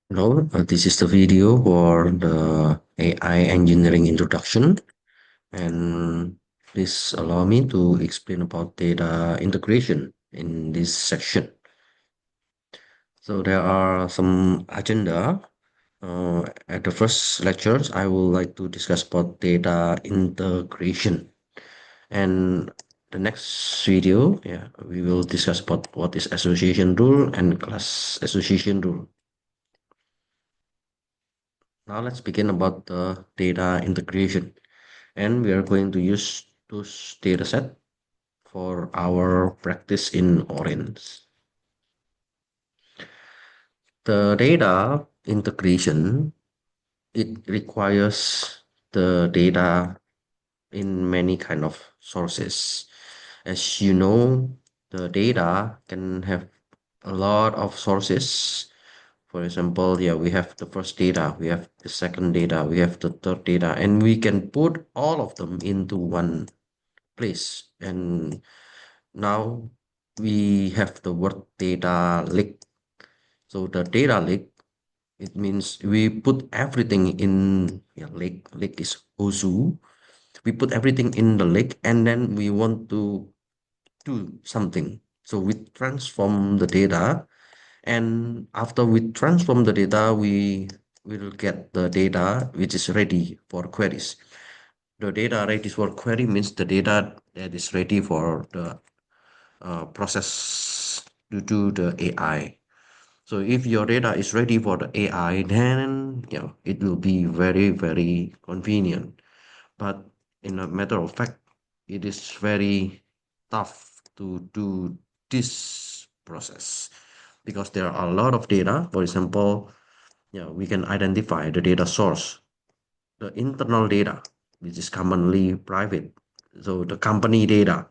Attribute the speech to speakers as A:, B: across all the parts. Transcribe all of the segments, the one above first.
A: Hello, this is the video for the AI engineering introduction, and please allow me to explain about data integration in this section. So there are some agenda. At the first lectures, I would like to discuss about data integration, and the next video, we will discuss about what is association rule and class association rule. Now let's begin about the data integration. And we are going to use those data set for our practice in Orange. The data integration, it requires the data in many kind of sources. As you know, the data can have a lot of sources. For example, we have the first data, we have the second data, we have the third data, and we can put all of them into one place. And now we have the word data lake. So the data lake, it means we put everything in lake. Lake is Ozu. We put everything in the lake and then we want to do something. So we transform the data, and after we transform the data, we will get the data which is ready for queries. The data ready for query means the data that is ready for the process to do the AI. So if your data is ready for the AI, then it will be very, very convenient. But in a matter of fact, it is very tough to do this process because there are a lot of data. For example, we can identify the data source, the internal data, which is commonly private. So the company data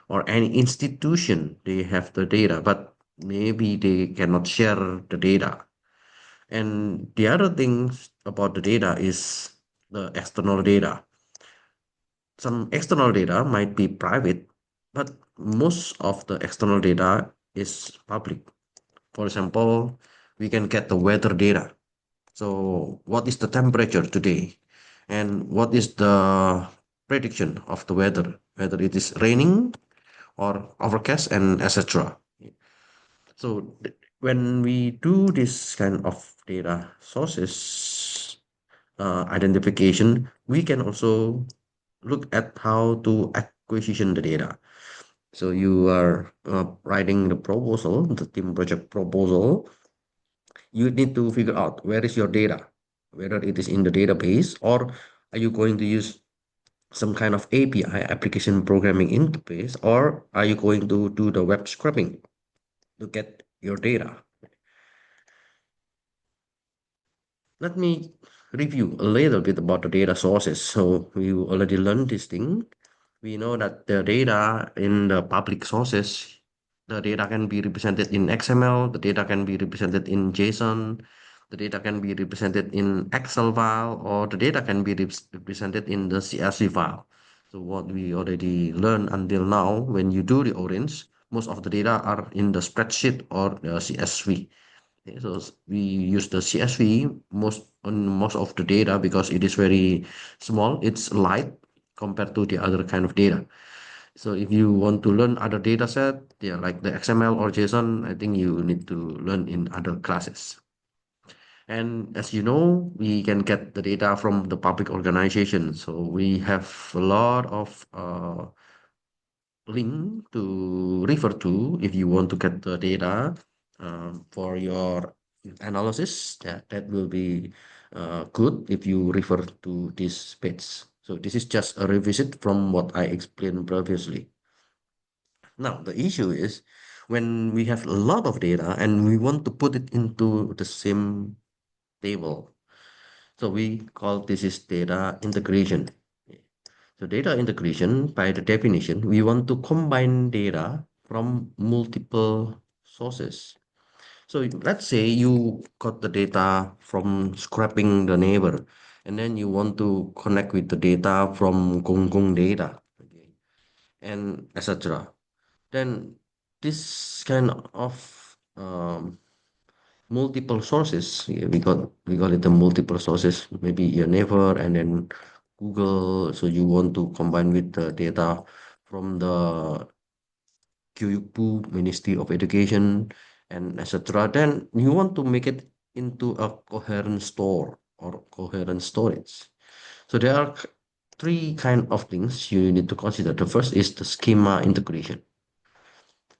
A: or any institution, they have the data, but maybe they cannot share the data. And the other things about the data is the external data. Some external data might be private, but most of the external data is public. For example, we can get the weather data. So, what is the temperature today? And what is the prediction of the weather? Whether it is raining or overcast and etc. So, when we do this kind of data sources identification, we can also look at how to acquisition the data. So you are writing the proposal, the team project proposal. You need to figure out where is your data, whether it is in the database or are you going to use some kind of API, application programming interface, or are you going to do the web scraping to get your data? Let me review a little bit about the data sources. So we already learned this thing. We know that the data in the public sources, the data can be represented in XML, the data can be represented in JSON, the data can be represented in Excel file, or the data can be represented in the CSV file. So what we already learned until now, when you do the orange, most of the data are in the spreadsheet or the CSV. Okay, so we use the CSV most of the data because it is very small. It's light compared to the other kind of data. So if you want to learn other data set, like the XML or JSON, I think you need to learn in other classes. And as you know, we can get the data from the public organization. So we have a lot of link to refer to if you want to get the data for your analysis. That will be good if you refer to this page. So this is just a revisit from what I explained previously. Now, the issue is when we have a lot of data and we want to put it into the same table. So we call this is data integration. So data integration, by the definition, we want to combine data from multiple sources. So let's say you got the data from scraping the neighbor, and then you want to connect with the data from Gong Gong data, okay, and etc. Then this kind of multiple sources. Yeah, we call it the multiple sources. Maybe your neighbor and then Google. So you want to combine with the data from the Kyubu Ministry of Education and etc. Then you want to make it into a coherent store or coherent storage. So there are three kind of things you need to consider. The first is the schema integration.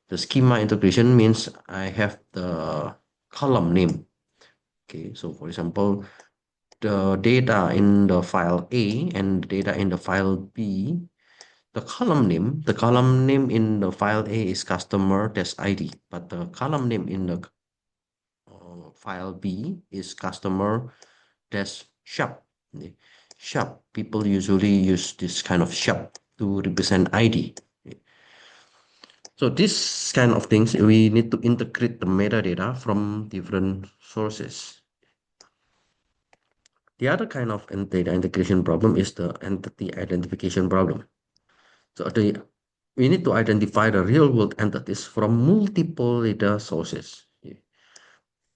A: The schema integration means I have the column name. Okay, so for example, the data in the file A and data in the file B, the column name in the file A is customer dash ID, but the column name in the file B is customer dash shop. Okay. Shop. People usually use this kind of shop to represent ID. Okay. So this kind of things, we need to integrate the metadata from different sources. The other kind of data integration problem is the entity identification problem. So we need to identify the real world entities from multiple data sources. Yeah.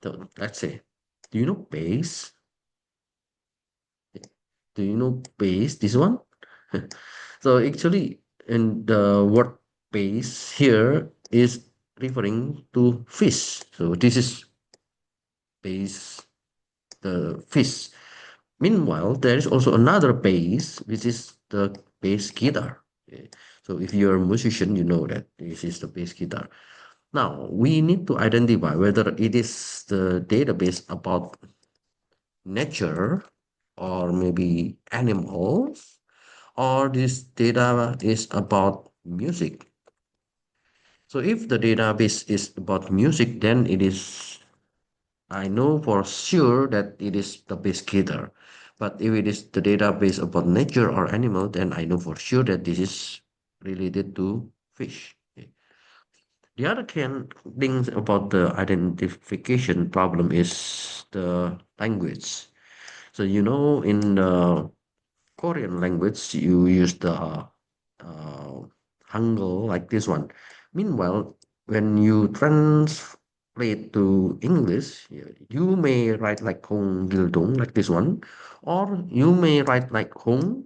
A: So let's say, do you know base? Do you know base? This one? So actually, in the word base here is referring to fish. So this is base, the fish. Meanwhile, there is also another bass, which is the bass guitar. Okay. So if you're a musician, you know that this is the bass guitar. Now, we need to identify whether it is the database about nature or maybe animals, or this data is about music. So if the database is about music, then I know for sure that it is the bass guitar. But if it is the database about nature or animal, then I know for sure that this is related to fish. Okay. The other thing about the identification problem is the language. So in the Korean language, you use the Hangul like this one. Meanwhile, when you translate to English, you may write like Hong Gildong like this one, or you may write like Hong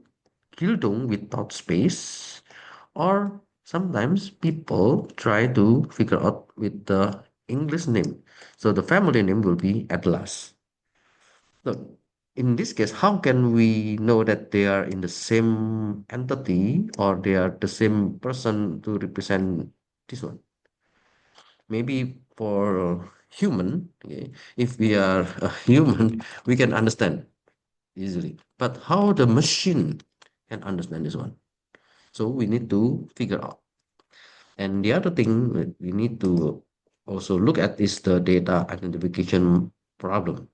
A: Gildong without space, or sometimes people try to figure out with the English name. So the family name will be Atlas. So in this case, how can we know that they are in the same entity or they are the same person to represent this one? Maybe for human, okay, if we are a human, we can understand easily. But how the machine can understand this one? So we need to figure out. And the other thing that we need to also look at is the data identification problem.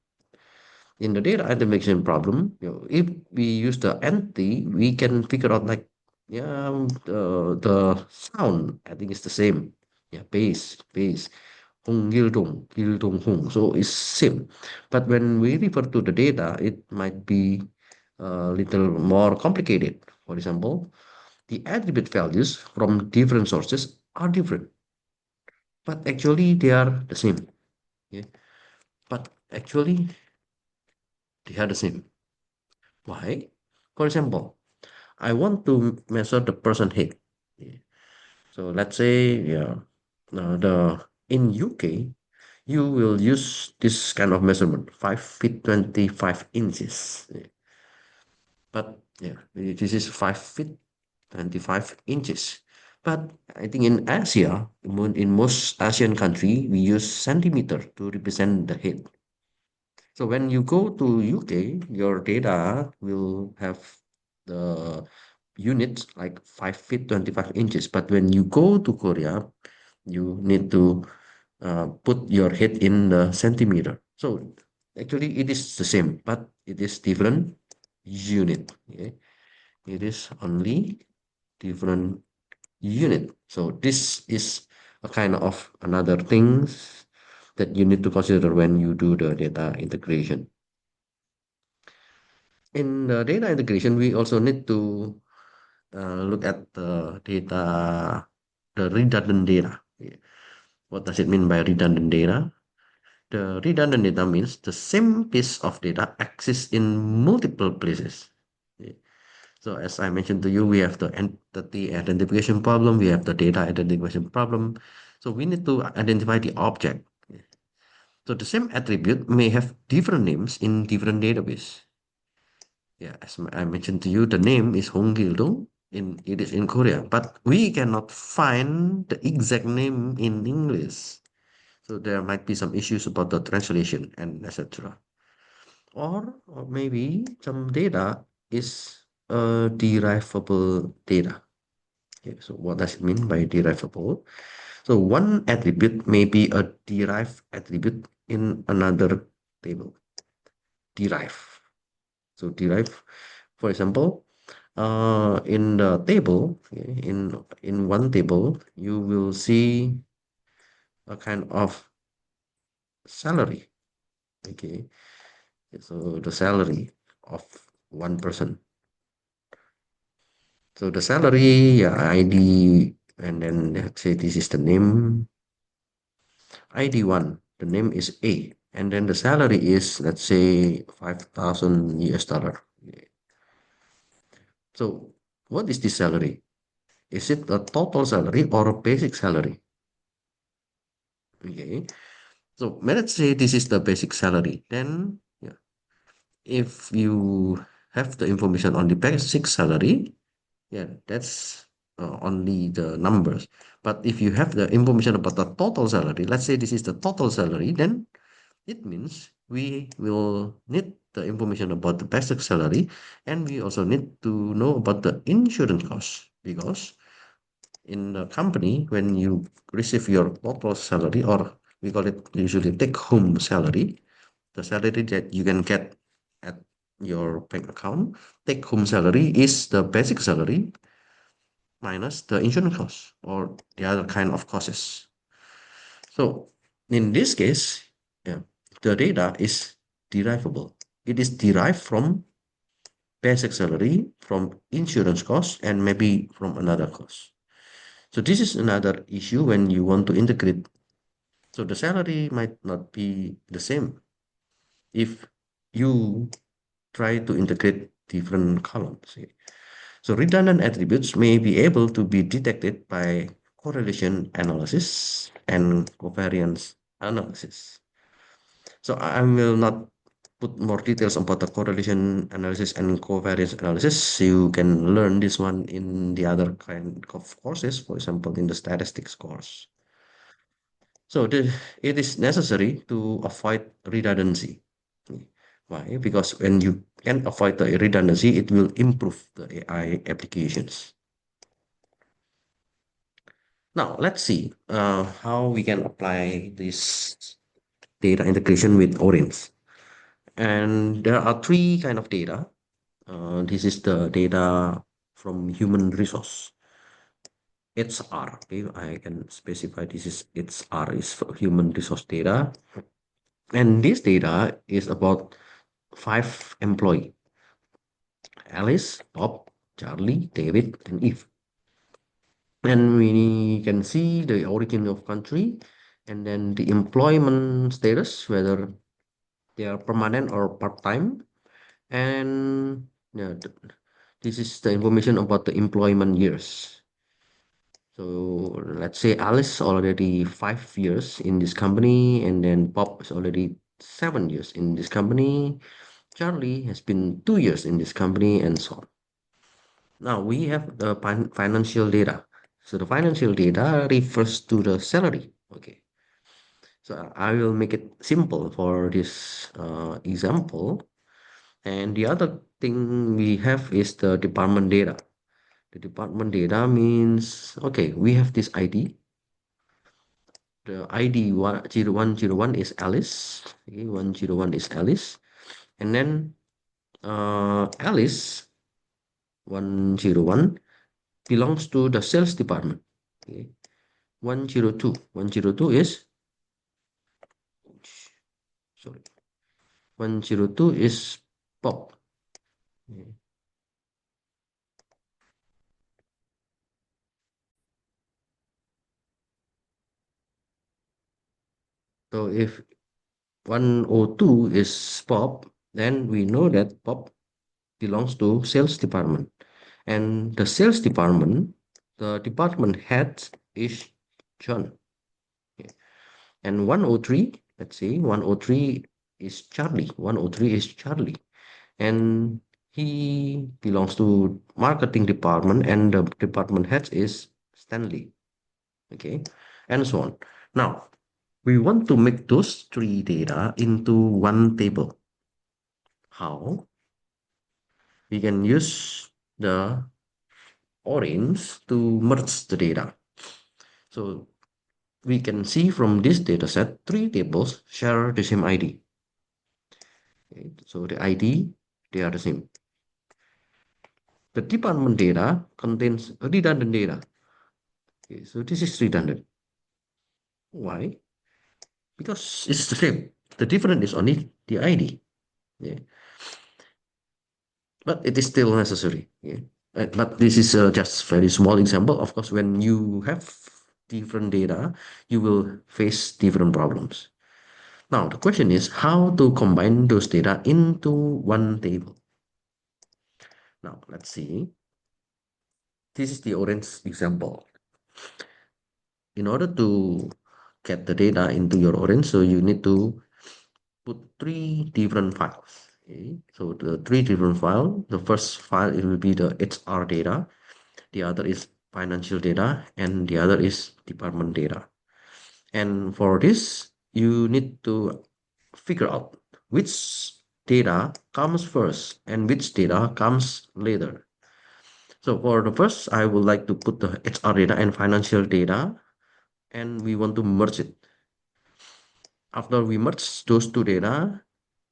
A: In the data identification problem, if we use the entity, we can figure out like, yeah, the sound, I think it's the same. Yeah, bass, hong gil dong hong. So it's same. But when we refer to the data, it might be a little more complicated. For example, the attribute values from different sources are different, but actually they are the same. Yeah, but actually they are the same. Why? For example, I want to measure the person height. Yeah. So let's say, yeah, the in UK, you will use this kind of measurement, 5 feet 25 inches. Yeah. But yeah, this is 5 feet 25 inches. But I think in Asia, in most Asian country, we use centimeter to represent the height. So when you go to UK, your data will have the units like 5 feet 25 inches. But when you go to Korea, you need to put your head in the centimeter. So actually it is the same, but it is different unit. Okay? It is only different unit. So this is a kind of another things that you need to consider when you do the data integration. In the data integration, we also need to look at the data, the redundant data. Yeah. What does it mean by redundant data? The redundant data means the same piece of data exists in multiple places. Okay. So as I mentioned to you, we have the entity identification problem, we have the data identification problem. So we need to identify the object. So the same attribute may have different names in different database. Yeah, as I mentioned to you, the name is Hong Gil-dong. It is in Korea, but we cannot find the exact name in English. So there might be some issues about the translation and etc. Or maybe some data is derivable data. Okay, so what does it mean by derivable? So one attribute may be a derived attribute in another table. Derive. So derive, for example, in the table, okay, in one table, you will see a kind of salary. Okay, so the salary of one person. So the salary, yeah, ID, and then let's say this is the name, ID1. The name is A, and then the salary is, let's say, 5,000 US dollar. So what is this salary? Is it a total salary or a basic salary? Okay. So let's say this is the basic salary. Then, yeah, if you have the information on the basic salary, yeah, that's only the numbers. But if you have the information about the total salary, let's say this is the total salary, then it means we will need the information about the basic salary, and we also need to know about the insurance cost, because in the company, when you receive your total salary, or we call it usually take home salary, the salary that you can get at your bank account, take home salary is the basic salary minus the insurance cost or the other kind of costs. So in this case, yeah, the data is derivable. It is derived from basic salary, from insurance cost, and maybe from another cost. So this is another issue when you want to integrate. So the salary might not be the same if you try to integrate different columns. So redundant attributes may be able to be detected by correlation analysis and covariance analysis. So I will not put more details about the correlation analysis and covariance analysis. You can learn this one in the other kind of courses, for example, in the statistics course. So it is necessary to avoid redundancy. Why? Because when you can avoid the redundancy, it will improve the AI applications. Now, let's see how we can apply this data integration with Orange. And there are three kind of data. This is the data from human resource. It's R. Okay, I can specify this is it's R is for human resource data. And this data is about five employee: Alice, Bob, Charlie, David, and Eve. And we can see the origin of country and then the employment status, whether they are permanent or part-time. And yeah, this is the information about the employment years. So let's say Alice already 5 years in this company, and then Bob is already 7 years in this company. Charlie has been 2 years in this company, and so on. Now we have the financial data. So the financial data refers to the salary. Okay. So I will make it simple for this example. And the other thing we have is the department data. The department data means, okay, we have this ID. The ID 10101 is Alice. Okay, 101 is Alice. And then Alice 101 belongs to the sales department. Okay. 102. 102 is, sorry, 102 is Bob. Okay. So if 102 is Bob, then we know that Bob belongs to sales department. And the sales department, the department head is John. Okay. And 103, let's see, 103 is Charlie. 103 is Charlie. And he belongs to marketing department and the department head is Stanley. Okay. And so on. Now, we want to make those three data into one table. How? We can use the orange to merge the data. So we can see from this data set, three tables share the same ID. Okay, so the ID, they are the same. The department data contains redundant data. Okay, so this is redundant. Why? Because it's the same. The difference is only the ID. Yeah. But it is still necessary. Yeah. But this is just very small example. Of course, when you have different data, you will face different problems. Now, the question is how to combine those data into one table. Now, let's see. This is the orange example. In order to get the data into your orange, so you need to put three different files. Okay? So the three different files, the first file, it will be the HR data, the other is financial data, and the other is department data. And for this, you need to figure out which data comes first and which data comes later. So for the first, I would like to put the HR data and financial data, and we want to merge it. After we merge those two data,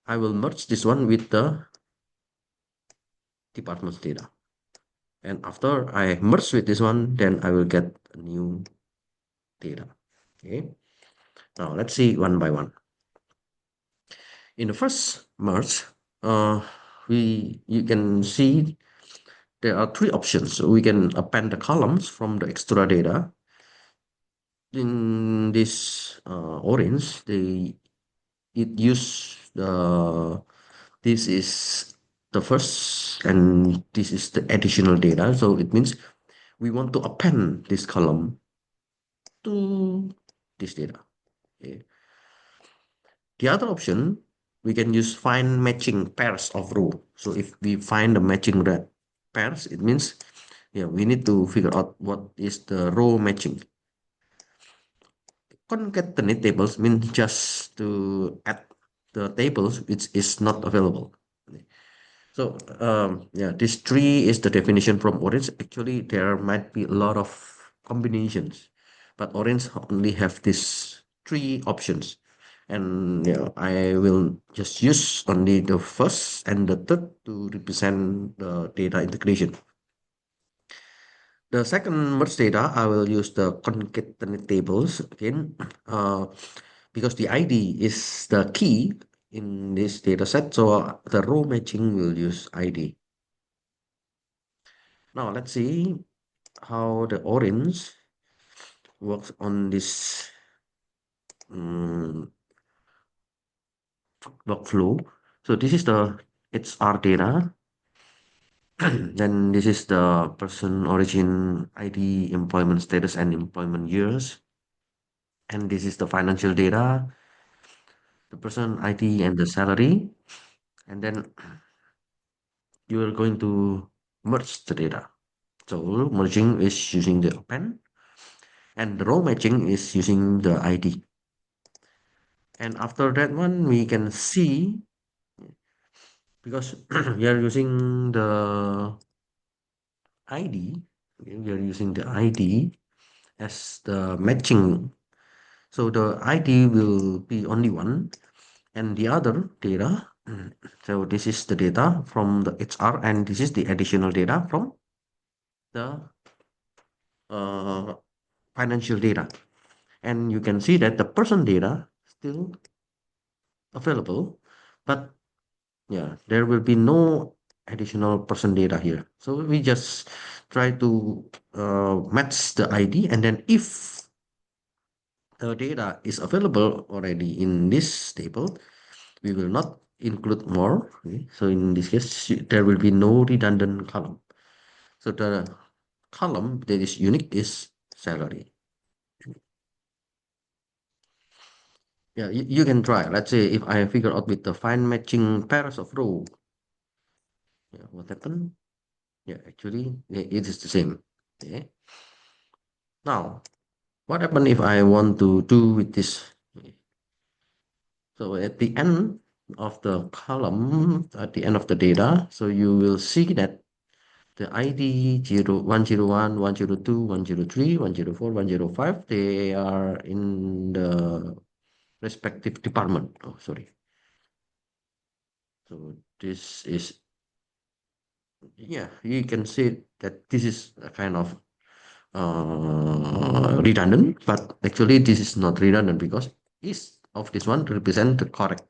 A: I will merge this one with the department's data. And after I merge with this one, then I will get a new data. Okay. Now let's see one by one. In the first merge, you can see there are three options. So we can append the columns from the extra data. In this orange, it use the this is the first and this is the additional data. So it means we want to append this column to this data. Okay. The other option, we can use find matching pairs of row. So if we find the matching pairs, it means yeah, we need to figure out what is the row matching. Concatenate tables means just to add the tables which is not available. So yeah, this tree is the definition from Orange. Actually, there might be a lot of combinations, but Orange only have these three options. And yeah, I will just use only the first and the third to represent the data integration. The second merge data, I will use the concatenate tables again, because the ID is the key in this data set. So the row matching will use ID. Now let's see how the orange works on this workflow. So this is the HR data. Then this is the person origin ID, employment status, and employment years. And this is the financial data, the person ID and the salary. And then you are going to merge the data. So merging is using the append, and the row matching is using the ID. And after that one, we can see because we are using the ID, we are using the ID as the matching. So the ID will be only one, and the other data. So this is the data from the HR, and this is the additional data from the uh, financial data. And you can see that the person data still available, but yeah, there will be no additional person data here. So we just try to match the ID, and then if the data is available already in this table, we will not include more. Okay? So in this case, there will be no redundant column. So the column that is unique is salary. Yeah, you can try. Let's say if I figure out with the find matching pairs of row, yeah, what happened? Yeah, actually, yeah, it is the same. Okay. Now, what happened if I want to do with this? Okay. So at the end of the column, at the end of the data, so you will see that the ID 0, 101, 102, 103, 104, 105, they are in the respective department. Oh, sorry. So this is, yeah, you can say that this is a kind of redundant, but actually this is not redundant because each of this one represent the correct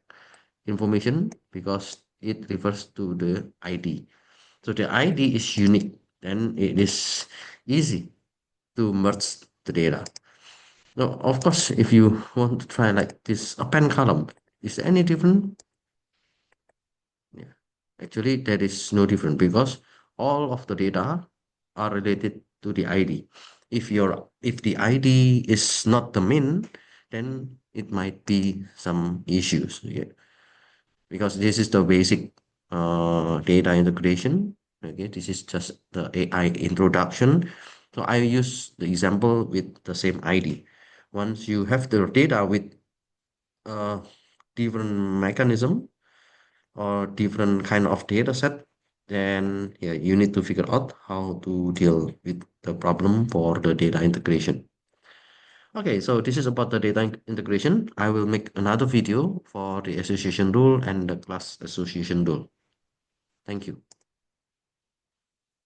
A: information because it refers to the ID. So the ID is unique, then it is easy to merge the data. Now, of course, if you want to try like this append column, is there any different? Yeah, actually there is no different because all of the data are related to the ID. If the ID is not the min, then it might be some issues. Yeah, because this is the basic data integration. Okay, this is just the AI introduction. So I use the example with the same ID. Once you have the data with uh, different mechanism or different kind of data set, then yeah, you need to figure out how to deal with the problem for the data integration. Okay, so this is about the data integration. I will make another video for the association rule and the class association rule. Thank you.